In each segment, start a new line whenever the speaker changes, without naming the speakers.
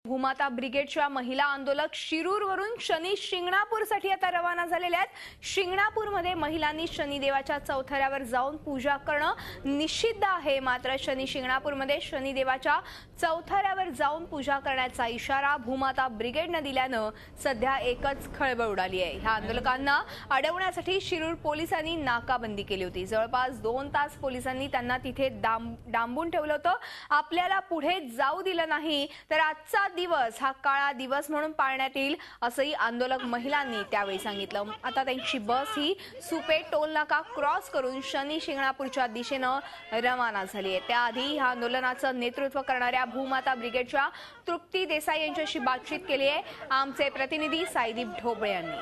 भूमाता ब्रिगेडच्या महिला आंदोलक शिरूरवरून शनी शिंगणापूरसाठी आता रवाना झालेल्या आहेत। शिंगणापूरमध्ये महिलांनी शनिदेवाच्या चौथऱ्यावर जाऊन पूजा करणं निषिद्ध आहे, मात्र शनी शिंगणापूरमध्ये शनिदेवाच्या चौथऱ्यावर जाऊन पूजा करण्याचा इशारा भूमाता ब्रिगेडने दिल्यानं सध्या एकच खळबळ उडाली आहे। ह्या आंदोलकांना अडवण्यासाठी शिरूर पोलिसांनी नाकाबंदी केली होती। जवळपास 2 तास पोलिसांनी त्यांना तिथे डांबून ठेवलं होतं। आपल्याला पुढे जाऊ दिलं नाही तर आजचा दिवस हा काळा दिवस म्हणून पाळण्यात येईल असंही आंदोलक महिलांनी त्यावेळी सांगितलं। आता त्यांची बस ही सुपे टोल नाका क्रॉस करून शनी शिंगणापूरच्या दिशेनं रवाना झाली आहे। त्याआधी या आंदोलनाचं नेतृत्व करणाऱ्या भूमाता ब्रिगेडच्या तृप्ती देसाई यांच्याशी बातचीत केली आहे आमचे प्रतिनिधी साईदीप ढोबळे यांनी।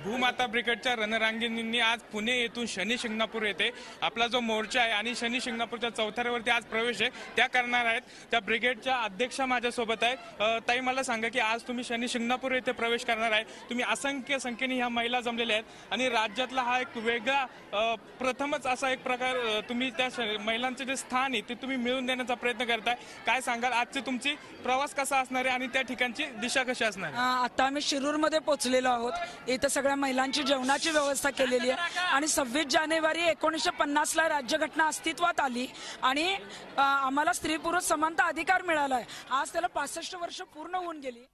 भूमाता ब्रिगेडच्या रणरांगिणींनी आज पुणे येथून शनी शिंगणापूर येथे आपला जो मोर्चा आहे आणि शनी शिंगणापूरच्या चौथऱ्यावरती आज प्रवेश आहे त्या करणार आहेत। त्या ब्रिगेडच्या अध्यक्षा माझ्यासोबत आहे। ताई, मला सांगा की आज तुम्ही शनी शिंगणापूर येथे प्रवेश करणार आहे। तुम्ही असंख्य संख्येने ह्या महिला जमलेल्या आहेत आणि राज्यातला हा एक वेगळा प्रथमच असा एक प्रकार तुम्ही त्या महिलांचे जे स्थान आहे ते तुम्ही मिळवून देण्याचा प्रयत्न करताय। काय सांगाल, आजची तुमची प्रवास कसा असणार आहे आणि त्या ठिकाणची दिशा कशी असणार आहे?
आता आम्ही शिरूरमध्ये पोहोचलेलो आहोत। इथे सगळ्या महिलांची जेवणाची व्यवस्था केलेली आहे आणि 26 जानेवारी 1950 ला राज्यघटना अस्तित्वात आली आणि आम्हाला स्त्री पुरुष समानता अधिकार मिळाला आहे। आज त्याला 65 वर्ष पूर्ण होऊन गेली।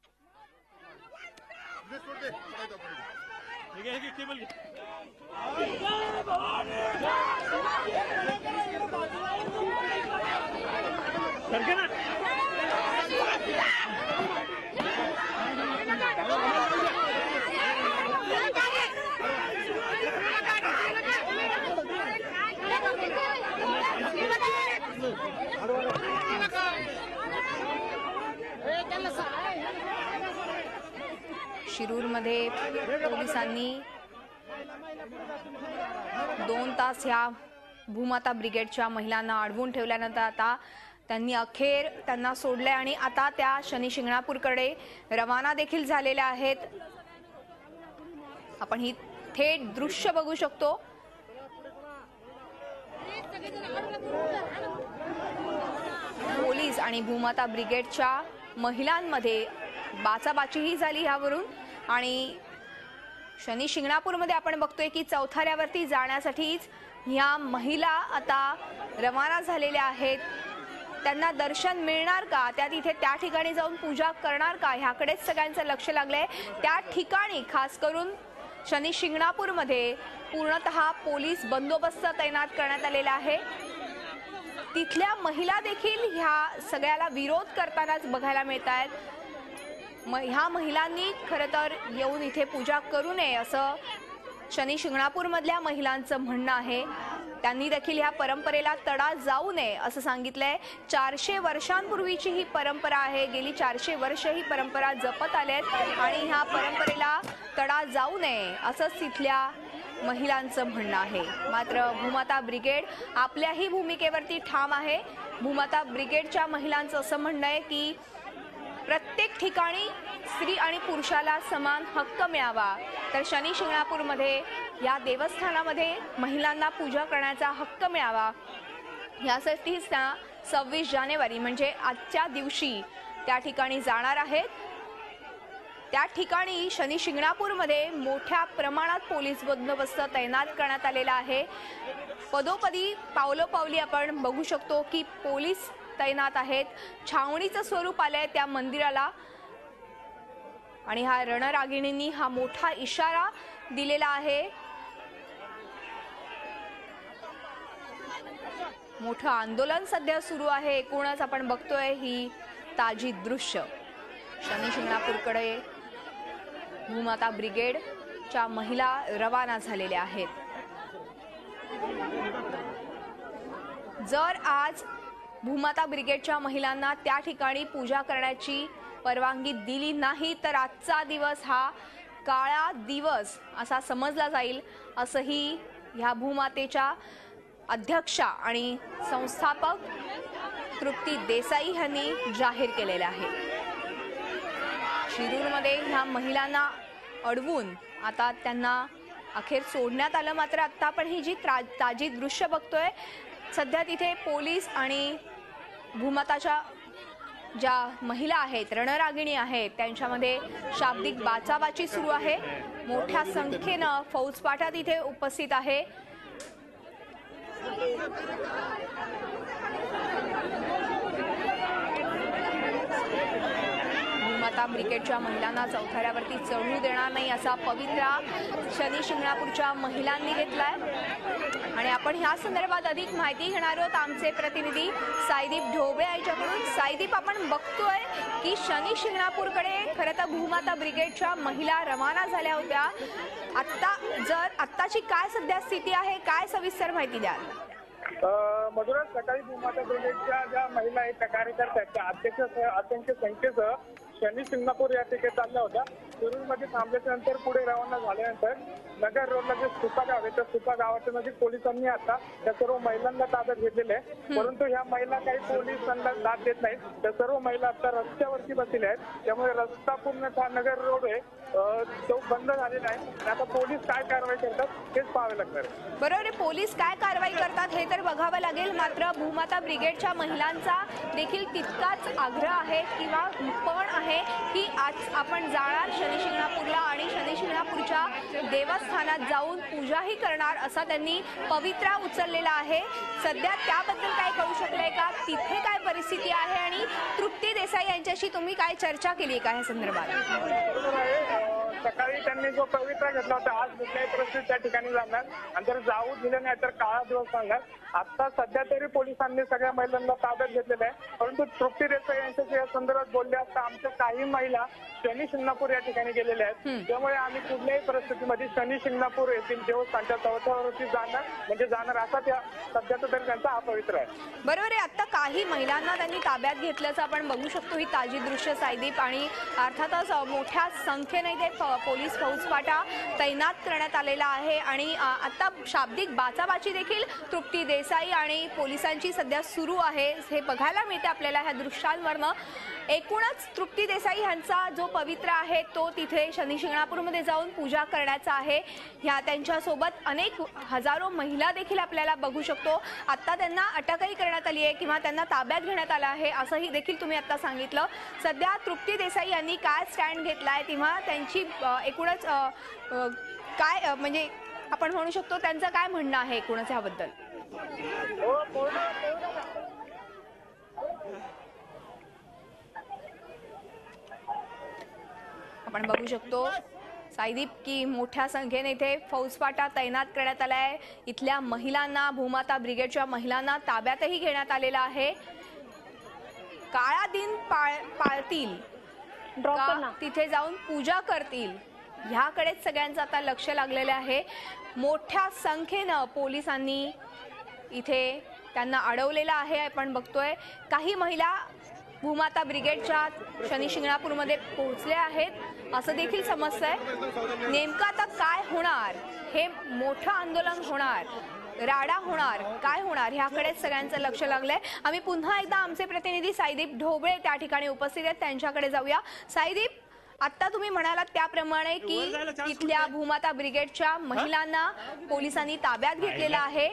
शिरूरमध्ये पोलिसांनी 2 तास ह्या भूमाता ब्रिगेडच्या महिलांना अडवून ठेवल्यानंतर आता त्यांनी अखेर त्यांना सोडले आणि आता त्या शनी शिंगणापूरकडे रवाना देखील झालेल्या आहेत। आपण ही थेट दृश्य बघू शकतो। पोलीस आणि भूमाता ब्रिगेडच्या महिलांमध्ये बाचाबाचीही झाली यावरून आणि शनी शिंगणापूरमध्ये आपण बघतोय की चौथऱ्यावरती जाण्यासाठीच ह्या महिला आता रवाना झालेल्या आहेत। त्यांना दर्शन मिळणार का, त्या तिथे त्या ठिकाणी जाऊन पूजा करणार का, ह्याकडेच सगळ्यांचं लक्ष लागलंय। त्या ठिकाणी खास करून शनी शिंगणापूरमध्ये पूर्णतः पोलीस बंदोबस्त तैनात करण्यात आलेला आहे। तिथल्या महिला देखील ह्या सगळ्याला विरोध करतानाच बघायला मिळत आहेत। ह्या महिलांनी खरं तर येऊन इथे पूजा करू नये असं शनी शिंगणापूरमधल्या महिलांचं म्हणणं आहे। त्यांनी देखील ह्या परंपरेला तडा जाऊ नये असं सांगितलंय। 400 वर्षांपूर्वीची ही परंपरा आहे, गेली 400 वर्ष ही परंपरा जपत आलेत आणि ह्या परंपरेला तडा जाऊ नये असंच तिथल्या महिलांचं म्हणणं आहे। मात्र भूमाता ब्रिगेड आपल्याही भूमिकेवरती ठाम आहे। भूमाता ब्रिगेडच्या महिलांचं असं म्हणणं आहे की प्रत्येक ठिकाणी स्त्री आणि पुरुषाला समान हक्क मिळावा, तर शनी शिंगणापूरमध्ये या देवस्थानामध्ये महिलांना पूजा करण्याचा हक्क मिळावा यासाठी 26 जानेवारी म्हणजे आजच्या दिवशी त्या ठिकाणी जाणार आहेत। त्या ठिकाणी शनी शिंगणापूरमध्ये मोठ्या प्रमाणात पोलीस बंदोबस्त तैनात करण्यात आलेला आहे। पदोपदी पावलोपावली आपण बघू शकतो की पोलीस तैनात आहेत। छावणीचं स्वरूप आलंय त्या मंदिराला आणि ह्या रणरागिणींनी हा मोठा इशारा दिलेला आहे। मोठं आंदोलन सध्या सुरू आहे। एकूणच आपण बघतोय ही ताजी दृश्य। शनी शिंगणापूरकडे भूमाता ब्रिगेडच्या महिला रवाना झालेल्या आहेत। जर आज भूमाता ब्रिगेडच्या महिलांना त्या ठिकाणी पूजा करण्याची परवानगी दिली नाही तर आजचा दिवस हा काळा दिवस असा समजला जाईल असंही ह्या भूमातेच्या अध्यक्षा आणि संस्थापक तृप्ती देसाई यांनी जाहीर केलेले आहे। शिरूरमध्ये ह्या महिलांना अडवून आता त्यांना अखेर सोडण्यात आलं। मात्र आता आपण ही जी ताजी दृश्य बघतोय, सध्या तिथे पोलीस आणि भूमाताच्या ज्या महिला आहेत, रणरागिणी आहेत, त्यांच्यामध्ये शाब्दिक बाचाबाची सुरू आहे। मोठ्या संख्येनं फौजफाटा तिथे उपस्थित आहे। भूमाता ब्रिगेडच्या महिलांना चौथऱ्यावरती चढू देणार नाही असा पवित्रा शनी शिंगणापूरच्या महिलांनी घेतलाय आणि आपण ह्या संदर्भात अधिक माहिती घेणार आहोत आमचे प्रतिनिधी साईदीप ढोबळे यांच्याकडून। साईदीप, आपण बघतोय की शनी शिंगणापूरकडे खरं तर भूमाता ब्रिगेडच्या महिला रवाना झाल्या होत्या। आत्ताची काय सध्या स्थिती आहे, काय सविस्तर माहिती द्याल?
मधुरा, सकाळी भूमाता ब्रिगेडच्या ज्या महिला आहेत त्या कार्यकर्त्या त्या असंख्य संख्येसह शनी शिंगणापूर या ठिकाणी चालल्या होत्या। सुरूरमध्ये थांबल्याच्या नंतर पुढे रवाना झाल्यानंतर नगर रोडला जे सुपा गाव आहे त्या सुपा गावाच्या नजीक पोलिसांनी आता त्या सर्व महिलांना ताब्यात घेतलेले आहे। परंतु ह्या महिला काही पोलिसांना साथ देत नाहीत। त्या सर्व महिला आता रस्त्यावरती बसलेल्या आहेत, त्यामुळे रस्ता पूर्णतः नगर रोड आहे तो बंद झालेला आहे आणि आता पोलीस काय कारवाई करतात हेच पाहावे लागणार आहे।
बरोबर आहे, पोलीस काय कारवाई करतात हे तर बघावं लागेल। मात्र भूमाता ब्रिगेडच्या महिलांचा देखील तितकाच आग्रह आहे किंवा पण आहे की आज आपण जाणार शनी शिंगणापूरला आणि शनी शिंगणापूरच्या देवस्थानात जाऊन पूजाही करणार असा त्यांनी पवित्रा उचललेला आहे। सध्या त्याबद्दल काय कळू शकलंय का, तिथे काय परिस्थिती आहे आणि तृप्ती देसाई यांच्याशी तुम्ही काय चर्चा केली का या संदर्भात?
सकाळी त्यांनी जो पवित्रा घेतला होता आज कुठल्याही परिस्थितीत त्या ठिकाणी जाणार आणि जर जाऊ दिलं नाही तर काळा दिवस सांगणार। आता सध्या तरी पोलिसांनी सगळ्या महिलांना ताब्यात घेतलेलं आहे, परंतु तृप्ती देसाई यांच्याशी या संदर्भात बोलले असता आमच्या काही महिला शनी शिंगणापूर या ठिकाणी गेलेल्या आहेत, त्यामुळे आम्ही कुठल्याही परिस्थितीमध्ये शनी शिंगणापूर येथील देवस्थानच्या चौथऱ्यावरती जाणार असा त्या सध्याचा तरी त्यांचा हा पवित्रा आहे।
बरोबर आहे, आता काही महिलांना त्यांनी ताब्यात घेतल्याचं आपण बघू शकतो। ही ताजी दृश्य साईदीप आणि अर्थातच मोठ्या संख्येने इथे पोलीस फौजफाटा तैनात करण्यात आलेला आहे आणि आता शाब्दिक बाचाबाची देखील तृप्ती देसाई आणि पोलिसांची सध्या सुरू आहे हे बघायला मिळते आपल्याला ह्या दृश्यांवरनं। एकूणच तृप्ती देसाई यांचा जो पवित्रा आहे तो तिथे शनी शिंगणापूरमध्ये जाऊन पूजा करण्याचा आहे। ह्या त्यांच्यासोबत अनेक हजारो महिला देखील आपल्याला बघू शकतो। आता त्यांना अटकही करण्यात आली आहे किंवा त्यांना ताब्यात घेण्यात आलं आहे असंही देखील तुम्ही आता सांगितलं। सध्या तृप्ती देसाई यांनी काय स्टँड घेतलाय तेव्हा त्यांची एकूणच काय म्हणजे आपण म्हणू शकतो त्यांचं काय म्हणणं आहे एकूणच ह्याबद्दल? आपण बघू शकतो साईदीप की मोठ्या संख्येने इथे फौजफाटा तैनात करण्यात आलाय। इथल्या महिलांना, भूमाता ब्रिगेडच्या महिलांना ताब्यातही घेण्यात आलेला आहे। काळा दिन पाळतील का तिथे जाऊन पूजा करतील ह्याकडेच सगळ्यांचं आता लक्ष लागलेलं आहे। मोठ्या संख्येनं पोलिसांनी इथे त्यांना अडवलेलं आहे। आपण बघतोय काही महिला भूमाता ब्रिगेडच्या शनी शिंगणापूरमध्ये पोहोचल्या आहेत असं देखील समजतंय। नेमकं आता काय होणार, हे मोठं आंदोलन होणार, राडा होणार, काय होणार ह्याकडेच सगळ्यांचं लक्ष लागलंय। आम्ही पुन्हा एकदा आमचे प्रतिनिधी साईदीप ढोबळे त्या ठिकाणी उपस्थित आहेत, त्यांच्याकडे जाऊया। साईदीप, आता तुम्ही म्हणालात त्याप्रमाणे की इथल्या भूमाता ब्रिगेडच्या महिलांना पोलिसांनी ताब्यात घेतलेलं आहे।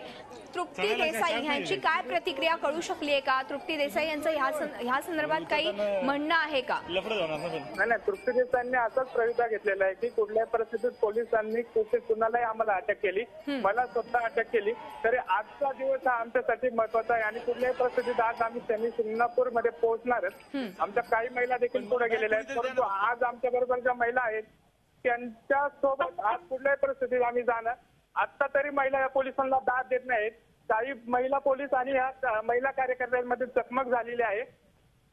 तृप्ती देसाई यांची काय प्रतिक्रिया कळू शकली आहे का? तृप्ती देसाई यांचं ह्या संदर्भात काही म्हणणं आहे का?
नाही, तृप्ती देसाईंनी असाच पवित्रा घेतलेला आहे की कुठल्याही परिस्थितीत पोलिसांनी कुणालाही आम्हाला अटक केली, मला स्वतः अटक केली तरी आजचा दिवस हा आमच्यासाठी महत्वाचा आहे आणि कुठल्याही परिस्थितीत आज आम्ही शनी शिंगणापूर मध्ये पोहोचणारच। आमच्या काही महिला देखील पुढे गेलेल्या आहेत, परंतु आज आमच्या बरोबर ज्या महिला आहेत त्यांच्या सोबत आज कुठल्याही परिस्थितीत आम्ही जाणार। आता तरी महिला या पोलिसांना दाद देत नाहीत। काही महिला पोलीस आणि या महिला कार्यकर्त्यांमध्ये चकमक झालेली आहे,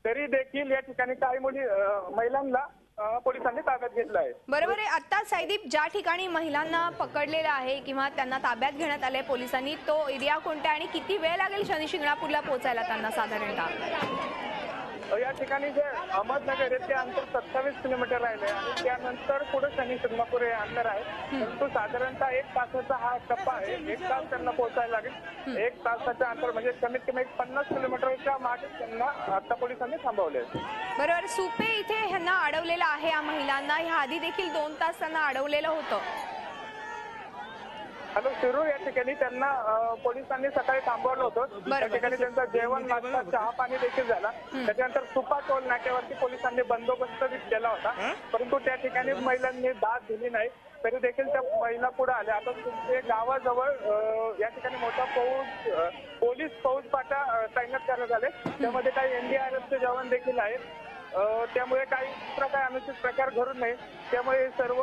तरी देखील या ठिकाणी काही महिलांना पोलिसांनी ताब्यात घेतलं आहे। बरोबर
आहे, आता साईदीप ज्या ठिकाणी महिलांना पकडलेलं आहे किंवा त्यांना ताब्यात घेण्यात आले पोलिसांनी, तो एरिया कोणता आणि किती वेळ लागेल शनी शिंगणापूरला पोहोचायला त्यांना साधारणतः?
या ठिकाणी जे अहमदनगर आहे ते अंतर 27 किलोमीटर राहिले आणि त्यानंतर पुढे शनी शिंगणापूर हे अंतर आहे, परंतु साधारणतः 1 तासाचा हा टप्पा आहे। 1 तास त्यांना पोहोचायला लागेल। 1 तासाच्या अंतर म्हणजे कमीत कमी 50 किलोमीटरच्या मागे त्यांना आता पोलिसांनी थांबवले।
बरोबर, सुपे इथे ह्यांना अडवलेलं आहे या महिलांना, ह्या आधी देखील 2 तास त्यांना अडवलेलं होतं।
हॅलो, शिरूर या ठिकाणी त्यांना पोलिसांनी सकाळी थांबवलं होतं. त्या ठिकाणी त्यांचं जेवण, नाश्ता, चहा पाणी देखील झाला. त्याच्यानंतर सुपा टोल नाक्यावरती पोलिसांनी बंदोबस्त केला होता, परंतु त्या ठिकाणी महिलांनी दाद दिली नाही. तरी देखील त्या महिला पुढे आल्या. आता तुमचे गावाजवळ या ठिकाणी मोठा पोलीस फौजफाटा तैनात करण्यात आले. त्यामध्ये काही NDRFचे जवान देखील आहेत. त्यामुळे काही अनुचित प्रकार घडू नये, त्यामुळे हे सर्व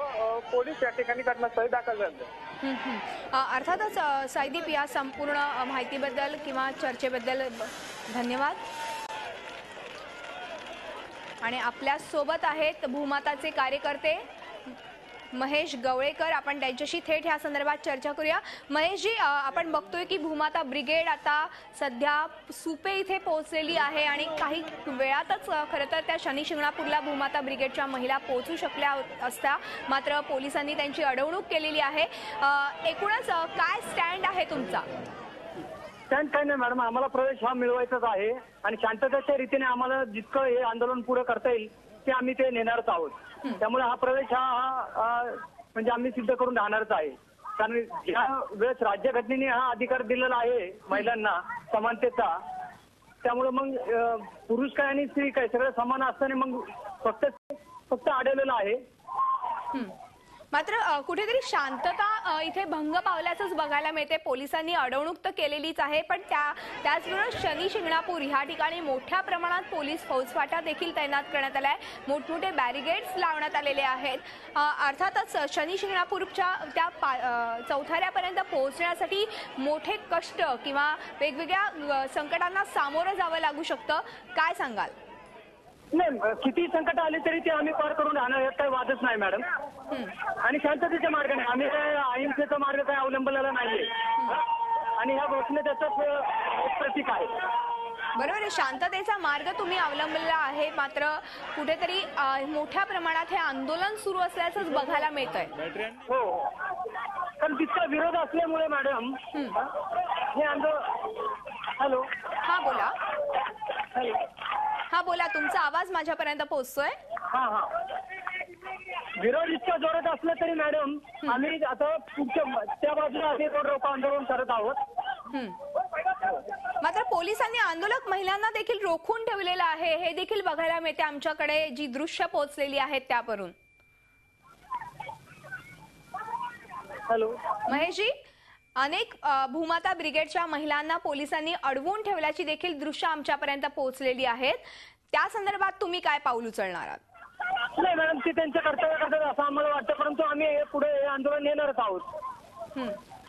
पोलीस या ठिकाणी घटनास्थळी दाखल झाले.
अर्थातच साईदीप, या संपूर्ण माहितीबद्दल किंवा चर्चेबद्दल धन्यवाद. आणि आपल्या सोबत आहेत भूमाताचे कार्यकर्ते महेश गवळेकर. आपण त्यांच्याशी थेट ह्या संदर्भात चर्चा करूया. महेशजी, आपण बघतोय की भूमाता ब्रिगेड आता सध्या सुपे इथे पोहोचलेली आहे आणि काही वेळातच खरं तर त्या शनी शिंगणापूरला भूमाता ब्रिगेडच्या महिला पोहोचू शकल्या असत्या, मात्र पोलिसांनी त्यांची अडवणूक केलेली आहे. एकूणच काय स्टँड आहे तुमचा?
स्टँड काय नाही मॅडम, आम्हाला प्रवेश हा मिळवायचाच आहे आणि शांततेच्या रीतीने आम्हाला जितकं हे आंदोलन पुढे करता येईल ते आम्ही ते नेणारच आहोत. त्यामुळे हा प्रवेश हा म्हणजे आम्ही सिद्ध करून राहणारच आहे. कारण ज्या वेळेस राज्यघटनेने हा अधिकार दिलेला आहे महिलांना समानतेचा, त्यामुळे मग पुरुष काय आणि स्त्री काय सगळं समान असताना मग फक्त अडवलेलं आहे.
मात्र कुठेतरी शांतता इथे भंग पावल्याचंच बघायला मिळते. पोलिसांनी अडवणूक तर केलेलीच आहे, पण त्याचबरोबर शनी शिंगणापूर ह्या ठिकाणी मोठ्या प्रमाणात पोलीस फौजफाटा देखील तैनात करण्यात आलाय. मोठमोठे बॅरिगेड्स लावण्यात आलेले आहेत. अर्थातच शनी शिंगणापूरच्या त्या चौथऱ्यापर्यंत पोहोचण्यासाठी मोठे कष्ट किंवा वेगवेगळ्या संकटांना सामोरं जावं लागू शकतं. काय सांगाल?
नाही, किती संकट आले तरी ते आम्ही पार करून राहणार, यात काही वादच नाही मॅडम. आणि शांततेच्या मार्गाने आम्ही काय अहिंसेचा मार्ग काही अवलंबलेला नाहीये आणि ह्या घोषणे त्याचंच एक प्रतीक आहे.
बरोबर आहे, शांततेचा मार्ग तुम्ही अवलंबलेला आहे, मात्र कुठेतरी मोठ्या प्रमाणात हे आंदोलन सुरू असल्याचंच बघायला मिळतंय.
हो, कारण तितका विरोध असल्यामुळे मॅडम हे आंदोलन. हॅलो,
हा बोला.
हॅलो,
हा बोला, तुमचा आवाज माझ्यापर्यंत पोहोचतोय.
हा, विरोध इतका जोरात असला तरी मॅडम आम्ही आता त्या बाजूला आम्ही रोड आंदोलन करत आहोत.
मात्र पोलिसांनी आंदोलक महिलांना देखील रोखून ठेवलेलं आहे, हे देखील बघायला मिळते आमच्याकडे जी दृश्य पोहोचलेली आहेत त्यावरून.
हॅलो
महेशजी, अनेक भूमाता ब्रिगेडच्या महिलांना पोलिसांनी अडवून ठेवल्याची देखील दृश्य आमच्यापर्यंत पोहोचलेली आहेत. त्या संदर्भात तुम्ही काय पाऊल उचलणार आहात?
नाही मॅडम, ते त्यांच्या कर्तव्य करतात असं आम्हाला वाटतं, परंतु आम्ही पुढे हे आंदोलन नेणारच आहोत.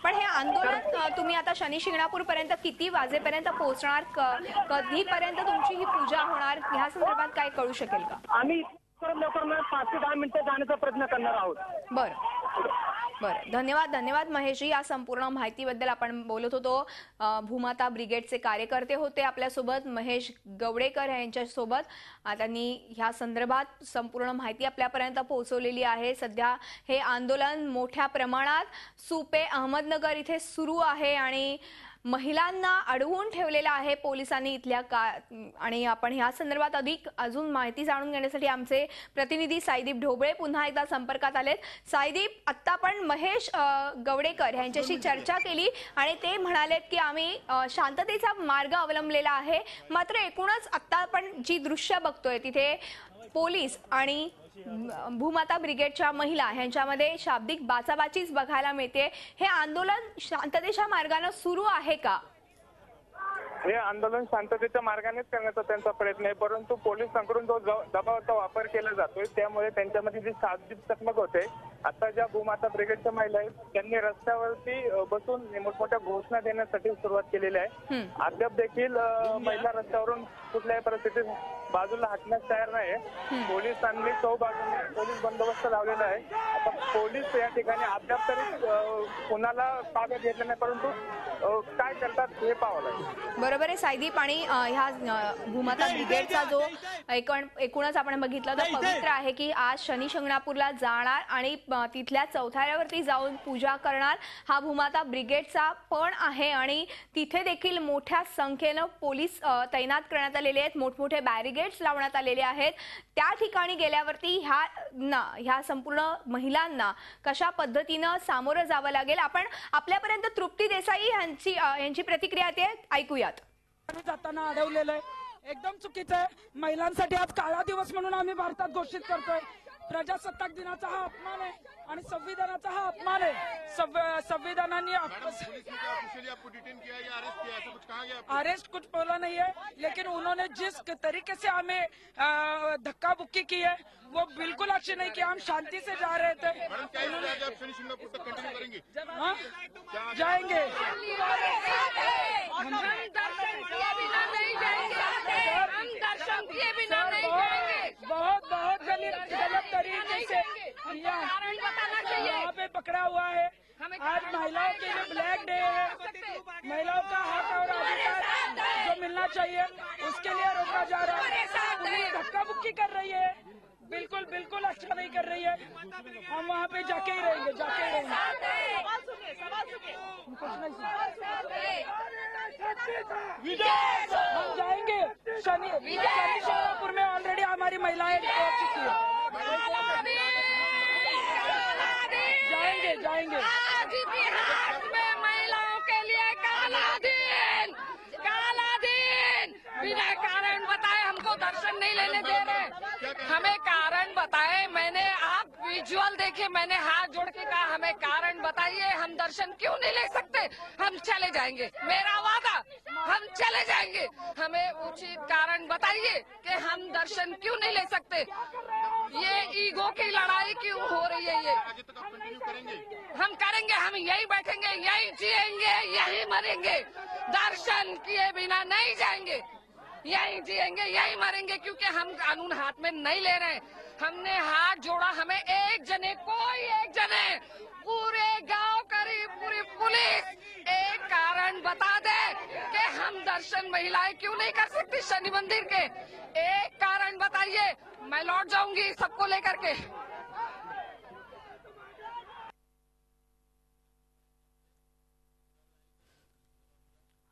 पण हे आंदोलन तुम्ही आता शनी शिंगणापूर पर्यंत किती वाजेपर्यंत पोहोचणार, कधीपर्यंत तुमची ही पूजा होणार, ह्या संदर्भात काय कळू शकेल का?
आम्ही लवकर 5 ते 10 मिनिटं जाण्याचा प्रयत्न करणार आहोत.
बरं, धन्यवाद महेशजी. या संपूर्ण माहितीबद्दल आपण बोलत होतो. भूमाता ब्रिगेडचे कार्यकर्ते होते आपल्यासोबत, महेश गवळेकर यांच्यासोबत. त्यांनी ह्या संदर्भात संपूर्ण माहिती आपल्यापर्यंत पोहोचवलेली आहे. सध्या हे आंदोलन मोठ्या प्रमाणात सुपे अहमदनगर इथे सुरू आहे आणि महिलांना अडवून ठेवलेला आहे पोलिसांनी इथल्या आणि आपण ह्या संदर्भात अजून माहिती जाणून घेण्यासाठी आमचे प्रतिनिधी साईदीप ढोबळे पुन्हा एकदा संपर्कात आलेत. साईदीप, आत्ता आपण महेश गवळेकर यांच्याशी चर्चा केली आणि ते म्हणालेत की आम्ही शांततेचा मार्ग अवलंबलेला आहे, मात्र एकूणच आत्ता आपण जी दृश्य बघतोय तिथे पोलीस आणि भूमाता ब्रिगेडच्या महिला ह्यांच्यामध्ये शाब्दिक बाचाबाचीच बघायला मिळते. हे आंदोलन शांततेच्या मार्गाने सुरू आहे का?
हे आंदोलन शांततेच्या मार्गानेच करण्याचा त्यांचा प्रयत्न आहे, परंतु पोलिसांकडून जो दबावाचा वापर केला जातोय त्यामुळे त्यांच्यामध्ये जी शाब्दिक चकमक होते. आता ज्या भूमाता ब्रिगेडच्या महिला आहेत त्यांनी रस्त्यावरती बसून मोठमोठ्या घोषणा देण्यासाठी सुरुवात केलेली आहे. अद्याप देखील महिला रस्त्यावरून कुठल्याही परिस्थितीत बाजूला हटण्यास तयार नाही. पोलिसांनी चौबाजूने पोलीस बंदोबस्त लावलेला आहे. आता पोलीस या ठिकाणी अद्याप तरी कुणाला ताब्यात घेतलं नाही, परंतु काय करतात हे पाहावं लागेल.
बरोबर आहे साईदीप. आणि ह्या भूमाता ब्रिगेडचा जो एकूणच आपण बघितलं तर पवित्र आहे की आज शनी शिंगणापूरला जाणार आणि तिथल्या चौथाऱ्यावरती जाऊन पूजा करणार हा भूमाता ब्रिगेडचा पण आहे आणि तिथे देखील मोठ्या संख्येनं पोलीस तैनात करण्यात आलेले आहेत, मोठमोठे बॅरिगेड्स लावण्यात आलेले आहेत। त्या ठिकाणी गेल्यावरती ह्या संपूर्ण महिलांना कशा पद्धतीनं सामोरं जावं लागेल, आपण आपल्यापर्यंत तृप्ती देसाई यांची प्रतिक्रिया ते ऐकूयात।
जाताना अडवलेलं आहे, एकदम चुकीचं आहे। महिलांसाठी आज काळा दिवस म्हणून आम्ही भारतात घोषित करतोय। प्रजासत्ताक दिनाचा हा अपमान आहे आणि संविधानाचा हा अपमान आहे। संविधानाने अरेस्ट कुछ बोला नहीं है, लेकिन उन्होंने जिस तरीके से हमें धक्का बुक्की की है वो बिल्कुल अच्छी नहीं किया। हम शांति से जा रहे थे। हाँ? जाएंगे बहुत गलत तरीके से यहाँ पे पकड़ा हुआ है। आज महिलाओं के लिए ब्लैक डे है, महिलाओं का हक और अधिकार जो मिलना चाहिए उसके लिए रोका जा रहा है। पुलिस धक्का बुक्की कर रही है, बिल्कुल अच्छा नहीं कर रही है। हम वहाँ पे जाके ही रहेंगे। हम जाएंगे। शनि शिंगणापुर में ऑलरेडी हमारी महिलाएं पहुंच चुकी है। जाएंगे।
आज बिहार में महिलाओं के लिए काला दिन बिना कारण बताए हमको दर्शन नहीं लेने दे रहे। हमें कारण बताए। मैंने आप विजुअल देखे, मैंने हाथ जोड़ के कहा हमें कारण बताइए, हम दर्शन क्यों नहीं ले सकते। हम चले जाएंगे, मेरा वादा, हम चले जाएंगे। हमें उचित कारण बताइए कि हम दर्शन क्यों नहीं ले सकते। ये ईगो की लड़ाई क्यों हो रही है। ये हम करेंगे, हम यही बैठेंगे, यही जिएंगे, यही मरेंगे। दर्शन किए बिना नहीं जाएंगे, यही जिएंगे, यही मरेंगे, क्योंकि हम कानून हाथ में नहीं ले रहे। हमने हाथ जोड़ा, हमें कोई एक जने पूरे गांव करीब पूरी पुलिस एक कारण बता दे कि हम दर्शन महिलाएं क्यों नहीं कर सकती शनि मंदिर के। एक कारण बताइए, मैं लौट जाऊंगी सबको लेकर के।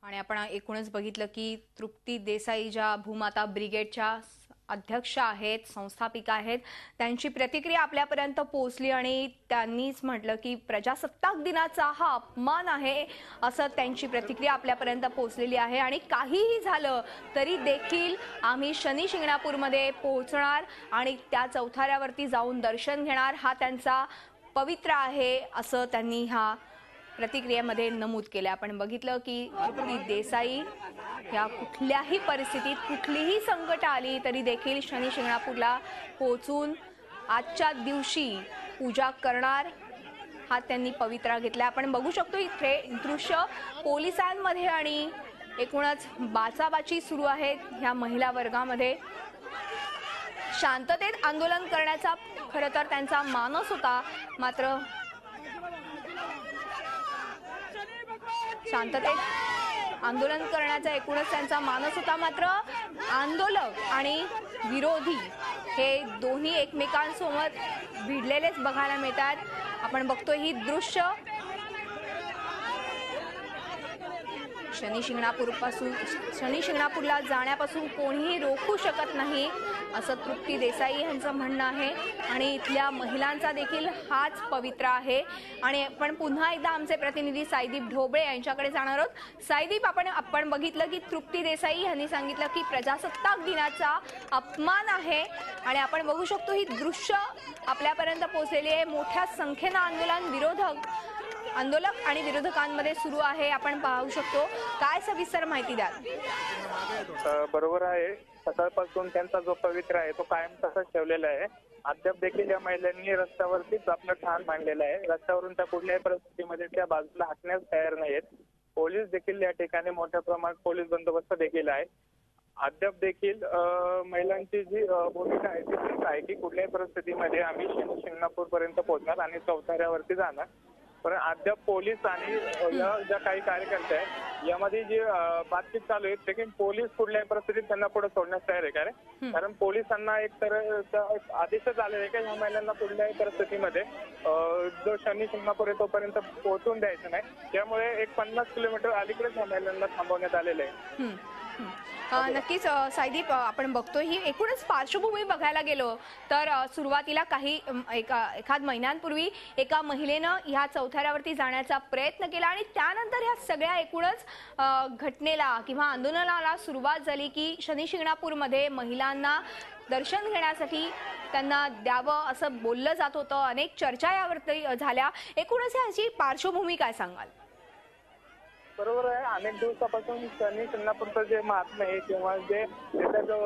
आणि आपण एकूणच बघितलं की तृप्ती देसाई ज्या भूमाता ब्रिगेडच्या अध्यक्ष आहेत, संस्थापिका आहेत, त्यांची प्रतिक्रिया आपल्यापर्यंत पोहोचली आणि त्यांनीच म्हटलं की प्रजासत्ताक दिनाचा हा अपमान आहे असं त्यांची प्रतिक्रिया आपल्यापर्यंत पोहोचलेली आहे। आणि काहीही झालं तरी देखील आम्ही शनी शिंगणापूरमध्ये पोहोचणार आणि त्या चौथाऱ्यावरती जाऊन दर्शन घेणार, हा त्यांचा पवित्र आहे असं त्यांनी ह्या प्रतिक्रियेमध्ये नमूद केले। आपण बघितलं की तृप्ती देसाई या कुठल्याही परिस्थितीत कुठलीही संकट आली तरी देखील शनी शिंगणापूरला पोहोचून आजच्या दिवशी पूजा करणार, हा त्यांनी पवित्रा घेतला। आपण बघू शकतो इथे दृश्य पोलिसांमध्ये आणि एकूणच बाचाबाची सुरू आहे ह्या महिला वर्गामध्ये। शांततेत आंदोलन करण्याचा खरं तर त्यांचा मानस होता, मात्र शांततेत आंदोलन करण्याचा एकूणच त्यांचा मानस होता, मात्र आंदोलक आणि विरोधी हे दोन्ही एकमेकांसोबत भिडलेलेच बघायला मिळतात। आपण बघतोय ही दृश्य शनी शिंगणापूरला जाण्यापासून कोणीही रोखू शकत नाही असं तृप्ती देसाई यांचं म्हणणं आहे आणि इथल्या महिलांचा देखील हाच पवित्र आहे। आणि आपण पुन्हा एकदा आमचे प्रतिनिधी साईदीप ढोबळे यांच्याकडे जाणार आहोत। साईदीप, आपण बघितलं की तृप्ती देसाई यांनी सांगितलं की प्रजासत्ताक दिनाचा अपमान आहे आणि आपण बघू शकतो ही दृश्य आपल्यापर्यंत पोहोचलेली आहे। मोठ्या संख्येनं आंदोलक आणि विरोधकांमध्ये सुरू आहे, आपण पाहू शकतो। काय सविस्तर माहिती द्या।
बरोबर आहे, सकाळपासून त्यांचा जो पवित्र आहे तो कायम तसाच ठेवलेला आहे। अद्याप देखील या महिलांनी रस्त्यावरतीच आपलं ठाण मांडलेलं आहे। रस्त्यावरून त्या कुठल्याही परिस्थितीमध्ये त्या बाजूला हटण्यास तयार नाहीत। पोलीस देखील या ठिकाणी मोठ्या प्रमाणात पोलीस बंदोबस्त देखील आहे। अद्याप देखील महिलांची जी भूमिका आहे ती आहे की कुठल्याही परिस्थितीमध्ये आम्ही शनी शिंगणापूर पर्यंत पोहोचणार आणि चौथाऱ्यावरती जाणार। पण अद्याप पोलीस आणि ज्या काही कार्यकर्ते आहेत यामध्ये जी बातचीत चालू आहे ते की पोलीस कुठल्याही परिस्थितीत त्यांना पुढे सोडण्यास तयार आहे का रे? कारण पोलिसांना एक तर आदेशच आलेला आहे की ह्या महिलांना कुठल्याही परिस्थितीमध्ये जो शनी शिंगणापूर आहे तोपर्यंत पोहोचून द्यायचं नाही. त्यामुळे एक 50 किलोमीटर अलीकडेच ह्या महिलांना थांबवण्यात आलेलं आहे.
नक्कीच साईदीप, आपण बघतोय ही एकूणच पार्श्वभूमी बघायला गेलो तर सुरुवातीला काही एखाद महिन्यांपूर्वी एका महिलेनं ह्या चौथऱ्यावरती जाण्याचा प्रयत्न केला आणि त्यानंतर ह्या सगळ्या एकूणच घटनेला किंवा आंदोलनाला सुरुवात झाली की शनी शिंगणापूरमध्ये महिलांना दर्शन घेण्यासाठी त्यांना द्यावं असं बोललं जात होतं. अनेक चर्चा यावरती झाल्या. एकूणच ह्याची पार्श्वभूमी काय सांगाल?
बरोबर आहे. अनेक दिवसापासून शनी शिंगणापूरचं जे महात्म्य आहे किंवा जे त्याचा जो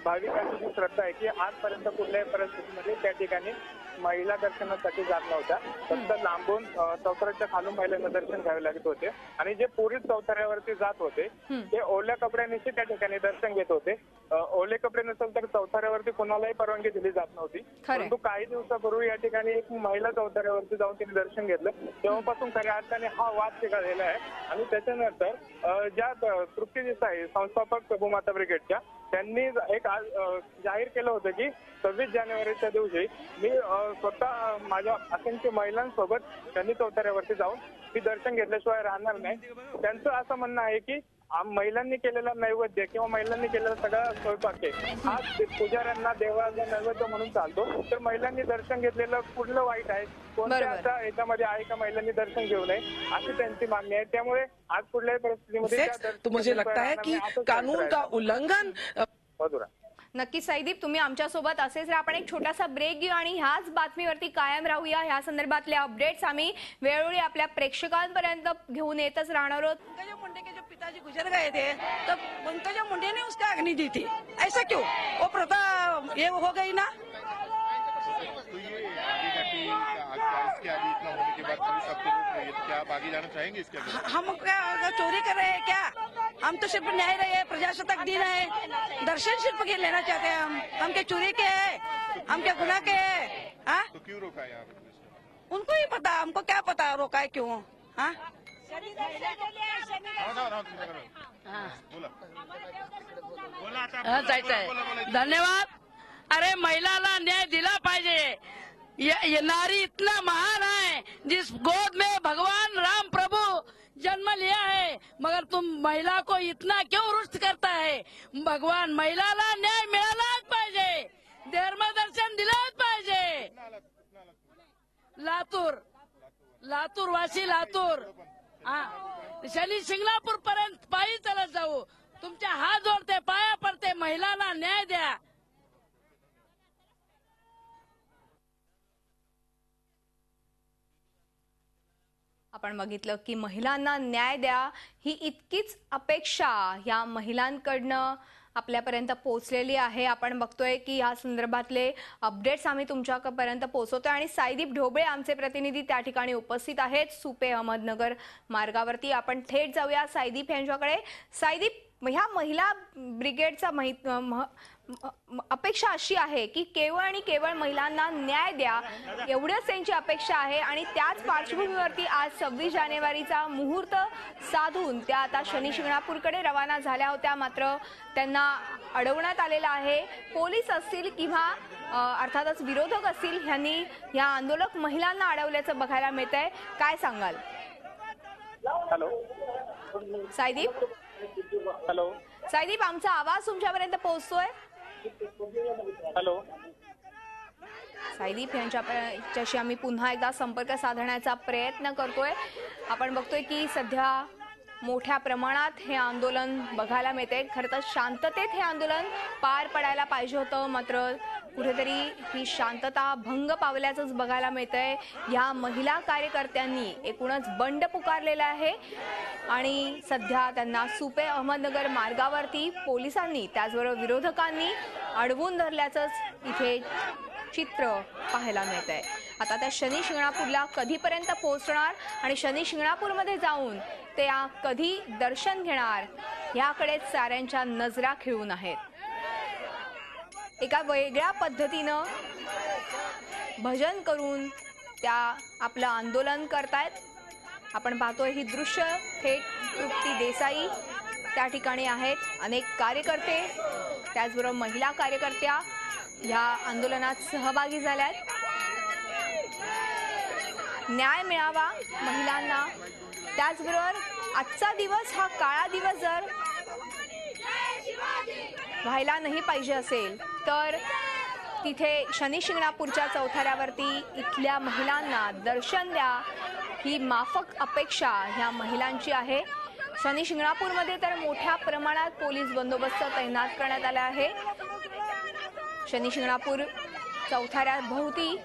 भाविकांची जी श्रद्धा आहे की आजपर्यंत कुठल्याही परिस्थितीमध्ये त्या ठिकाणी महिला दर्शनासाठी जात नव्हत्या. फक्त लांबून चौथऱ्याच्या खालून महिलांना दर्शन घ्यावे लागत होते आणि जे पुरुष चौथऱ्यावरती जात होते ते ओल्या कपड्यांनीच त्या ठिकाणी दर्शन घेत होते. ओले कपडे नसेल तर चौथऱ्यावरती कोणालाही परवानगी दिली जात नव्हती. परंतु काही दिवसापूर्वी या ठिकाणी एक महिला चौथऱ्यावरती जाऊन तिने दर्शन घेतलं. तेव्हापासून खऱ्या अर्थाने हा वाद निघालेला आहे. आणि त्याच्यानंतर ज्या तृप्ती देसाई संस्थापक भूमाता ब्रिगेडच्या त्यांनी एक जाहीर केलं होतं की 26 जानेवारीच्या दिवशी मी स्वतः माझ्या असंख्य महिलांसोबत शनी चौथऱ्यावरती जाऊन मी दर्शन घेतल्याशिवाय राहणार नाही. त्यांचं असं म्हणणं आहे की महिलांनी केलेला नैवेद्य किंवा महिलांनी केलेला सगळा स्वयंपाक आहे हा पुजाऱ्यांना देवाचा नैवेद्य म्हणून चालतो. तर महिलांनी दर्शन घेतलेलं कुठलं वाईट आहे? कोणत्या अशा याच्यामध्ये आहे का महिलांनी दर्शन घेऊ नये अशी त्यांची मागणी आहे. त्यामुळे आज कुठल्याही परिस्थितीमध्ये
तो मुझे लगता है कि कानून का उल्लंघन.
नक्की साईदीप, तुम्ही आमच्यासोबत असेच राहा. आपण एक छोटासा ब्रेक घेऊ आणि ह्याच बातमीवरती कायम राहूया. ह्या संदर्भातले अपडेट्स आम्ही वेळोवेळी आपल्या प्रेक्षकांपर्यंत घेऊन येतच राहणार आहोत.
पंकजा मुंडे के जो पिताजी गुजर गए थे तब पंकजा मुंडे ने उसका अग्नि दी थी. ऐसा क्यों? वो प्रथा ये हो गई ना.
तो ये इसके आगे इतना होने के बाद पुलिस आपको रोक रही है, तो क्या आप आगे जाना चाहेंगे इसके आगे?
हम क्या चोरी कर रहे हैं क्या? हम तो सिर्फ न्याय रहे हैं, प्रजासत्ताक दिन है, दर्शन सिर्फ के लेना चाहते हैं. हम क्या चोरी के है? हम क्या गुनाह के है?
तो क्यों रोका है यहाँ पे पुलिस ने?
उनको ही पता, हमको क्या पता रोका है क्यों. हाँ
धन्यवाद. अरे महिलाला न्याय दिला पाहिजे. ये नारी इतना महान है जिस गोद में भगवान राम प्रभु जन्म लिया है, मगर तुम महिला को इतना क्यों रुष्ट करता है? भगवान महिलाला न्याय मिळालाच पाहिजे, धर्मदर्शन दिलंच पाहिजे. लातूर वासी लातूर शनी शिंगणापूर पर्यंत पायी चालत जाऊ. तुमच्या हात जोडते, पाया पडते, महिलाला न्याय द्या.
आपण बघितलं की महिलांना न्याय द्या ही इतकीच अपेक्षा या महिलांकडनं आपल्यापर्यंत पोहोचलेली आहे. आपण बघतोय की या संदर्भातले अपडेट्स आम्ही तुमच्यापर्यंत पोहोचवतोय आणि साईदीप ढोबळे आमचे प्रतिनिधी त्या ठिकाणी उपस्थित आहेत सुपे अहमदनगर मार्गावरती. आपण थेट जाऊया साईदीप यांच्याकडे. साईदीप, ह्या महिला ब्रिगेडचा अपेक्षा अशी आहे की केवळ आणि केवळ महिलांना न्याय द्या एवढंच त्यांची अपेक्षा आहे आणि त्याच पार्श्वभूमीवरती आज 26 जानेवारीचा मुहूर्त साधून त्या आता शनी शिंगणापूरकडे रवाना झाल्या होत्या. मात्र त्यांना अडवण्यात आलेलं आहे. पोलीस असतील किंवा अर्थातच विरोधक असतील ह्यांनी या आंदोलक महिलांना अडवल्याचं बघायला मिळतंय. काय सांगाल?
हॅलो
साईदीप.
हॅलो
साईदीप, आमचा आवाज तुमच्यापर्यंत पोहोचतोय?
हॅलो
साईदीप यांच्याशी आम्ही पुन्हा एकदा संपर्क साधण्याचा प्रयत्न करतोय. आपण बघतोय की सध्या मोठ्या प्रमाणात हे आंदोलन बघायला मिळते. खरं तर शांततेत हे आंदोलन पार पडायला पाहिजे होतं, मात्र कुठेतरी ही शांतता भंग पावल्याचंच बघायला मिळतंय. या महिला कार्यकर्त्यांनी एकूणच बंड पुकारलेला आहे आणि सध्या त्यांना सुपे अहमदनगर मार्गावरती पोलिसांनी त्याचबरोबर विरोधकांनी अडवून धरल्याचंच इथे चित्र पाहायला मिळतंय. आता त्या शनी शिंगणापूरला कधीपर्यंत पोहोचणार आणि शनी शिंगणापूरमध्ये जाऊन ते कधी दर्शन घेणार याकडे साऱ्यांच्या नजरा खिळून आहेत. एका वेगळ्या पद्धतीनं भजन करून त्या आपलं आंदोलन करतायत. आपण पाहतोय ही दृश्य थेट तृप्ती देसाई त्या ठिकाणी आहेत. अनेक कार्यकर्ते त्याचबरोबर महिला कार्यकर्त्या या आंदोलनात सहभागी झाल्यात. न्याय मिळावा महिलांना, त्याचबरोबर आजचा दिवस हा काळा दिवस जर व्हायला नाही पाहिजे असेल तर तिथे शनी शिंगणापूरच्या चौथऱ्यावरती इथल्या महिलांना दर्शन द्या, ही माफक अपेक्षा ह्या महिलांची आहे. शनी शिंगणापूरमध्ये तर मोठ्या प्रमाणात पोलीस बंदोबस्त तैनात करण्यात आला आहे. शनी शिंगणापूर चौथऱ्याभोवती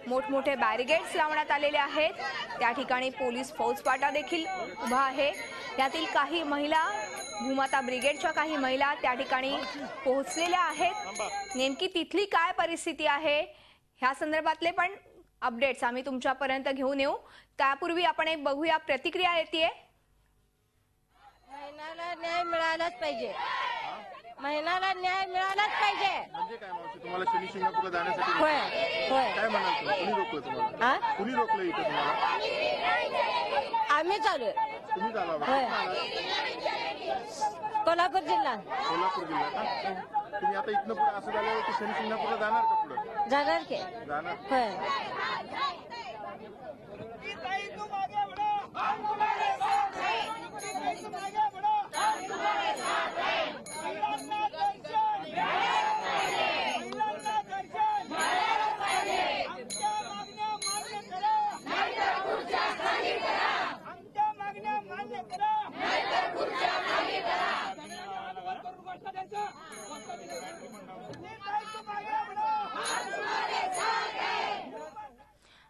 मोठमोठे बॅरिगेड्स लावण्यात आलेले आहेत. त्या ठिकाणी पोलीस फौजफाटा देखील उभा आहे. यातील काही महिला, भूमाता ब्रिगेडच्या काही महिला त्या ठिकाणी पोहोचलेल्या आहेत. नेमकी तिथली काय परिस्थिती आहे ह्या संदर्भातले पण अपडेट्स आम्ही तुमच्यापर्यंत घेऊन येऊ. त्यापूर्वी आपण एक बघूया प्रतिक्रिया येते.
महिलाला न्याय मिळालाच पाहिजे, महिलाला न्याय मिळालाच पाहिजे.
म्हणजे काय मावशी, तुम्हाला शनी शिंगणापूरला जाण्यासाठी
होय होय
काय म्हणाल तुम्ही? कुणी रोखलं तुम्हाला? कुणी रोखलं इथं तुम्हाला?
आम्ही चालू.
तुम्ही चालवा.
होय. कोल्हापूर जिल्हा.
कोल्हापूर जिल्हा का? तुम्ही आता इथनं पुढे असं झालं की शनी शिंगणापूरला जाणार का पुढे?
जाणार की?
जाणार.
होय.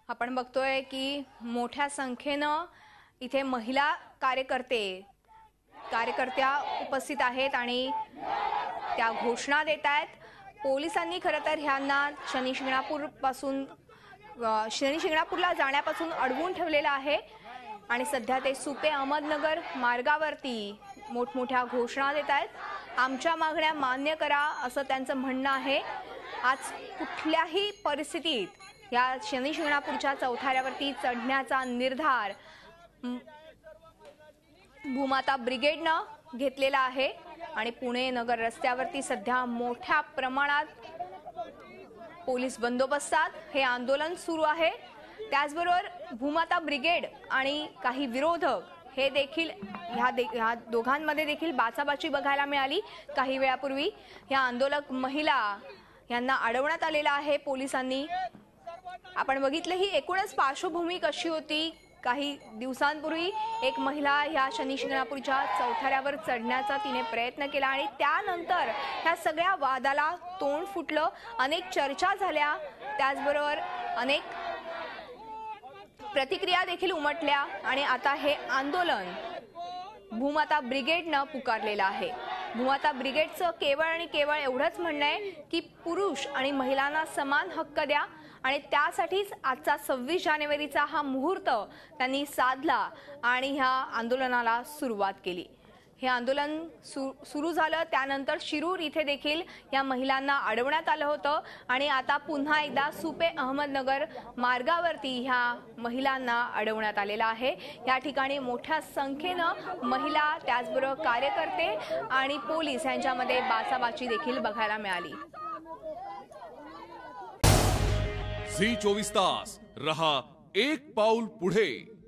आपण बघतोय की मोठ्या संख्येनं इथे महिला कार्यकर्त्या उपस्थित आहेत आणि त्या घोषणा देत आहेत. पोलिसांनी खरं तर ह्यांना शनी शिंगणापूरला जाण्यापासून अडवून ठेवलेलं आहे आणि सध्या ते सुपे अहमदनगर मार्गावरती मोठमोठ्या घोषणा देत आहेत. आमच्या मागण्या मान्य करा असं त्यांचं म्हणणं आहे. आज कुठल्याही परिस्थितीत या शनी शिंगणापूरच्या चौथऱ्यावरती चढण्याचा निर्धार भूमाता ब्रिगेडनं घेतलेला आहे आणि पुणे नगर रस्त्यावरती सध्या मोठ्या प्रमाणात पोलीस बंदोबस्तात हे आंदोलन सुरू आहे. त्याचबरोबर भूमाता ब्रिगेड आणि काही विरोधक हे देखील ह्या दोघांमध्ये देखील बाचाबाची बघायला मिळाली. काही वेळापूर्वी या आंदोलक महिला यांना अडवण्यात आलेला आहे पोलिसांनी. आपण बघितलं ही एकूणच पार्श्वभूमी कशी होती. काही दिवसांपूर्वी एक महिला ह्या शनी शिंगणापूरच्या चौथऱ्यावर चढण्याचा तिने प्रयत्न केला आणि त्यानंतर ह्या सगळ्या वादाला तोंड फुटलं. अनेक चर्चा झाल्या, त्याचबरोबर अनेक प्रतिक्रिया देखील उमटल्या आणि आता हे आंदोलन भूमाता ब्रिगेडनं पुकारलेलं आहे. भूमाता ब्रिगेडचं केवळ आणि केवळ एवढंच म्हणणं आहे की पुरुष आणि महिलांना समान हक्क द्या आणि त्यासाठीच आजचा 26 जानेवारीचा हा मुहूर्त त्यांनी साधला आणि ह्या आंदोलनाला सुरुवात केली. हे आंदोलन सुरू झालं त्यानंतर शिरूर इथे देखील या महिलांना अडवण्यात आलं होतं आणि आता पुन्हा एकदा सुपे अहमदनगर मार्गावरती ह्या महिलांना अडवण्यात आलेलं आहे. या ठिकाणी मोठ्या संख्येनं महिला, त्याचबरोबर कार्यकर्ते आणि पोलीस यांच्यामध्ये बाचाबाची देखील बघायला मिळाली.
झी 24 तास रहा एक पाऊल पुढे.